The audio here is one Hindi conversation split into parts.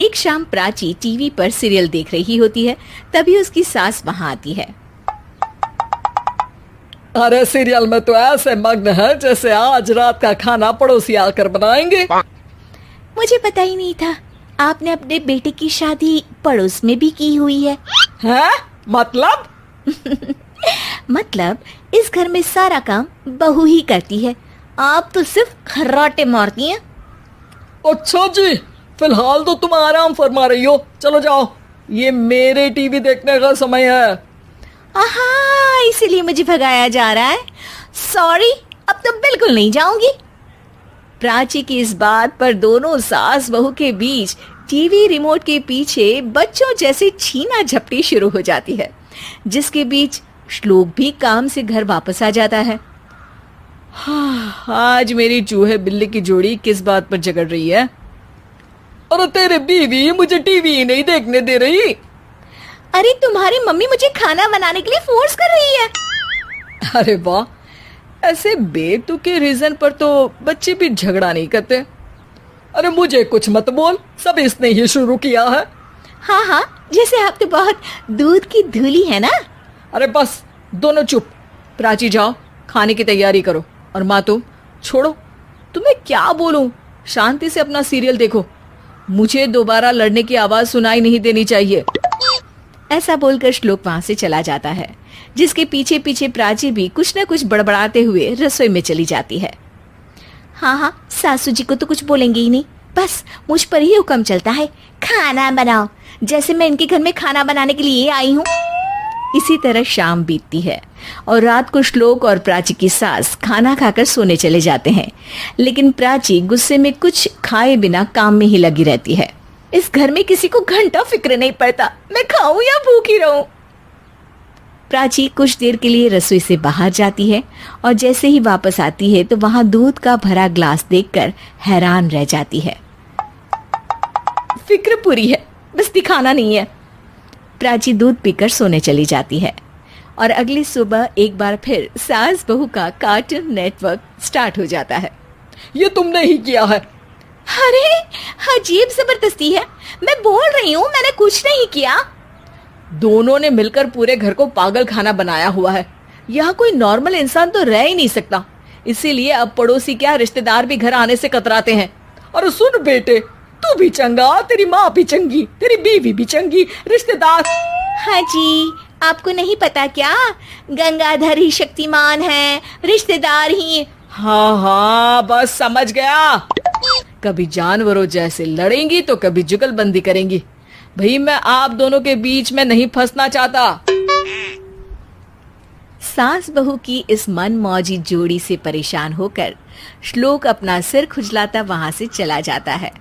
एक शाम प्राची टीवी पर सीरियल देख रही होती है। तभी उसकी सास वहां आती है। अरे सीरियल में तो ऐसे मग्न है जैसे आज रात का खाना पड़ोसी आकर बनाएंगे। मुझे पता ही नहीं था आपने अपने बेटे की शादी पड़ोस में भी की हुई है। हैं? मतलब? मतलब इस घर में सारा काम बहू ही करती है, आप तो सिर्फ खर्राटे मारती हैं। अच्छा जी, फिलहाल तो तुम आराम फरमा रही हो, चलो जाओ, ये मेरे टीवी देखने का समय है। आहा, इसीलिए मुझे भगाया जा रहा है। सॉरी, अब तो बिल्कुल नहीं जाऊंगी। प्राची की इस बात पर दोनों सास बहू के बीच टीवी रिमोट के पीछे बच्चों जैसे छीना झपटी शुरू हो जाती है, जिसके बीच श्लोक भी काम से घर वापस आ जाता है। हाँ, आज मेरी चूहे बिल्ली की जोड़ी किस बात पर झगड़ रही है? अरे तेरे बीवी मुझे टीवी ही नहीं देखने दे रही। अरे तुम्हारी मम्मी मुझे खाना बनाने के लिए फोर्स कर रही है। अरे वाह, ऐसे बेतुके रीजन पर तो बच्चे भी झगड़ा नहीं करते। अरे मुझे कुछ मत बोल, सब इसने ही शुरू किया है। हाँ हाँ, जैसे आप तो बहुत दूध की धूली है ना। अरे बस, दोनों चुप। प्राची जाओ, खाने की तैयारी करो। और माँ तुम छोड़ो, तुम्हें क्या बोलूं, शांति से अपना सीरियल देखो, मुझे दोबारा लड़ने की आवाज सुनाई नहीं देनी चाहिए। ऐसा बोलकर श्लोक वहां से चला जाता है, जिसके पीछे पीछे प्राची भी कुछ न कुछ बड़बड़ाते हुए रसोई में चली जाती है। हाँ हाँ, सासू जी को तो कुछ बोलेंगे ही नहीं, बस मुझ पर ही हुक्म चलता है, खाना बनाओ, जैसे मैं इनके घर में खाना बनाने के लिए आई हूँ। इसी तरह शाम बीतती है और रात को श्लोक और प्राची की सास खाना खाकर सोने चले जाते हैं, लेकिन प्राची गुस्से में कुछ खाए बिना काम में ही लगी रहती है। इस घर में किसी को घंटा फिक्र नहीं पड़ता, मैं खाऊं या भूखी रहूं। प्राची कुछ देर के लिए रसोई से बाहर जाती है और जैसे ही वापस आती है तो वहां दूध का भरा ग्लास देखकर हैरान रह जाती है। फिक्र पूरी है, बस दिखाना नहीं है। प्राची दूध पीकर सोने चली जाती है और अगली सुबह एक बार फिर सास बहू का कार्टून नेटवर्क स्टार्ट हो जाता है। ये तुमने ही किया है। अरे अजीब जबरदस्ती है, मैं बोल रही हूँ मैंने कुछ नहीं किया। दोनों ने मिलकर पूरे घर को पागल खाना बनाया हुआ है। यहाँ कोई नॉर्मल इंसान तो रह ही नहीं सकता, इसीलिए अब पड़ोसी क्या रिश्तेदार भी घर आने से कतराते हैं। और सुन बेटे, तू भी चंगा, तेरी माँ भी चंगी, तेरी बीवी भी चंगी, रिश्तेदार। हाँ जी, आपको नहीं पता क्या, गंगाधर ही शक्तिमान है, रिश्तेदार ही। हाँ हाँ, बस समझ गया। कभी जानवरों जैसे लड़ेंगी तो कभी जुगलबंदी करेंगी। भाई मैं आप दोनों के बीच में नहीं फंसना चाहता। सास बहू की इस मनमौजी जोड़ी से परेशान होकर श्लोक अपना सिर खुजलाता वहां से चला जाता है।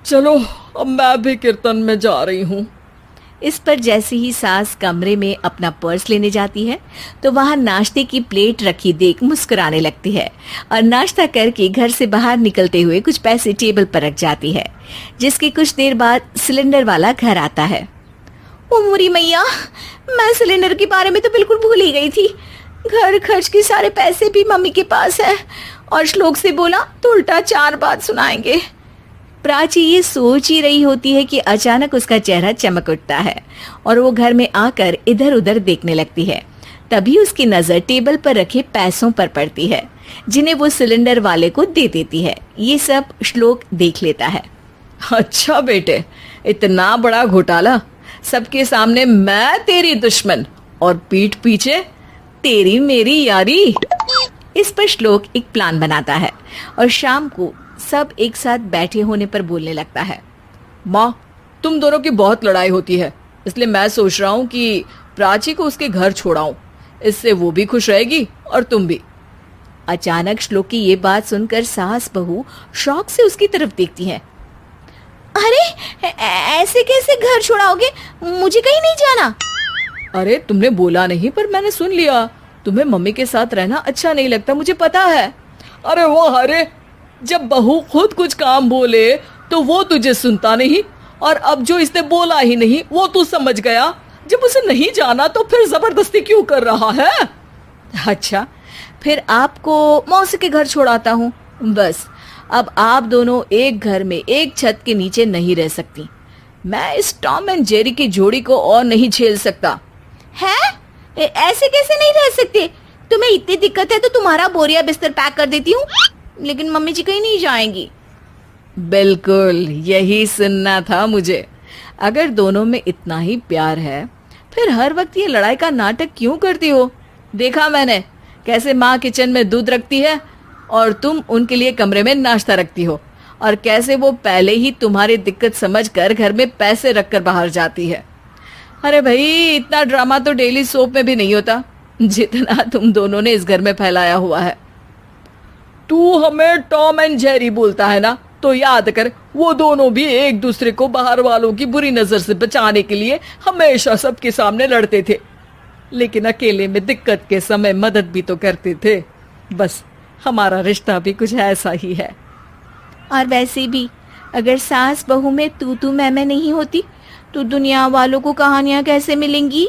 चलो अब मैं भी कीर्तन में जा रही हूँ। इस पर जैसे ही सास कमरे में अपना पर्स लेने जाती है तो वहां नाश्ते की प्लेट रखी देख मुस्कुराने लगती है और नाश्ता करके घर से बाहर निकलते हुए कुछ पैसे टेबल पर रख जाती है, जिसके कुछ देर बाद सिलेंडर वाला घर आता है। ओ मोरी मैया, मैं सिलेंडर के बारे में तो बिल्कुल भूल ही गई थी। घर खर्च के सारे पैसे भी मम्मी के पास है और श्लोक से बोला तो उल्टा 4 बात सुनाएंगे। प्राची ये सोच ही रही होती है कि अचानक उसका चेहरा चमक उठता है और वो घर में आकर इधर उधर देखने लगती है। तभी उसकी नजर टेबल पर रखे पैसों पर पड़ती है, जिन्हें वो सिलेंडर वाले को दे देती है। ये सब श्लोक देख लेता है। अच्छा बेटे, इतना बड़ा घोटाला, सबके सामने मैं तेरी दुश्मन और पीठ पीछे तेरी मेरी यारी। इस पर श्लोक एक प्लान बनाता है और शाम को सब एक साथ बैठे होने पर बोलने लगता है। माँ, तुम दोनों की बहुत लड़ाई होती है, इसलिए मैं सोच रहा हूँ कि प्राची को उसके घर छोड़ाऊं, इससे वो भी खुश रहेगी और तुम भी। अचानक श्लोक की ये बात सुनकर सास बहू शौक से उसकी तरफ देखती है। अरे ऐसे कैसे घर छोड़ाओगे, मुझे कहीं नहीं जाना। अरे तुमने बोला नहीं पर मैंने सुन लिया, तुम्हें मम्मी के साथ रहना अच्छा नहीं लगता, मुझे पता है। अरे वो, अरे जब बहू खुद कुछ काम बोले तो वो तुझे सुनता नहीं, और अब जो इसने बोला ही नहीं वो तू समझ गया। जब उसे नहीं जाना तो फिर जबरदस्ती क्यों कर रहा है? अच्छा, फिर आपको मौसी के घर छोड़ाता हूँ, बस अब आप दोनों एक घर में एक छत के नीचे नहीं रह सकती। मैं इस टॉम एंड जेरी की जोड़ी को और नहीं झेल सकता। है? ऐसे कैसे नहीं रह सकते? तुम्हें इतनी दिक्कत है तो तुम्हारा बोरिया बिस्तर पैक कर देती हूँ, लेकिन मम्मी जी कहीं नहीं जाएंगी। बिल्कुल यही सुनना था मुझे। अगर दोनों में इतना ही प्यार है फिर हर वक्त ये लड़ाई का नाटक क्यों करती हो? देखा मैंने कैसे माँ किचन में दूध रखती है और तुम उनके लिए कमरे में नाश्ता रखती हो, और कैसे वो पहले ही तुम्हारी दिक्कत समझकर घर में पैसे रखकर बाहर जाती है। अरे भाई, इतना ड्रामा तो डेली सोप में भी नहीं होता जितना तुम दोनों ने इस घर में फैलाया हुआ है। तू हमें टॉम एंड जेरी बोलता है ना, तो याद कर वो दोनों भी एक दूसरे को बाहर वालों की बुरी नजर से बचाने के लिए हमेशा सबके सामने लड़ते थे, लेकिन अकेले में दिक्कत के समय मदद भी तो करते थे। बस हमारा रिश्ता भी कुछ ऐसा ही है। और वैसे भी अगर सास बहू में तू मैं नहीं होती तो दुनिया वालों को कहानियां कैसे मिलेंगी?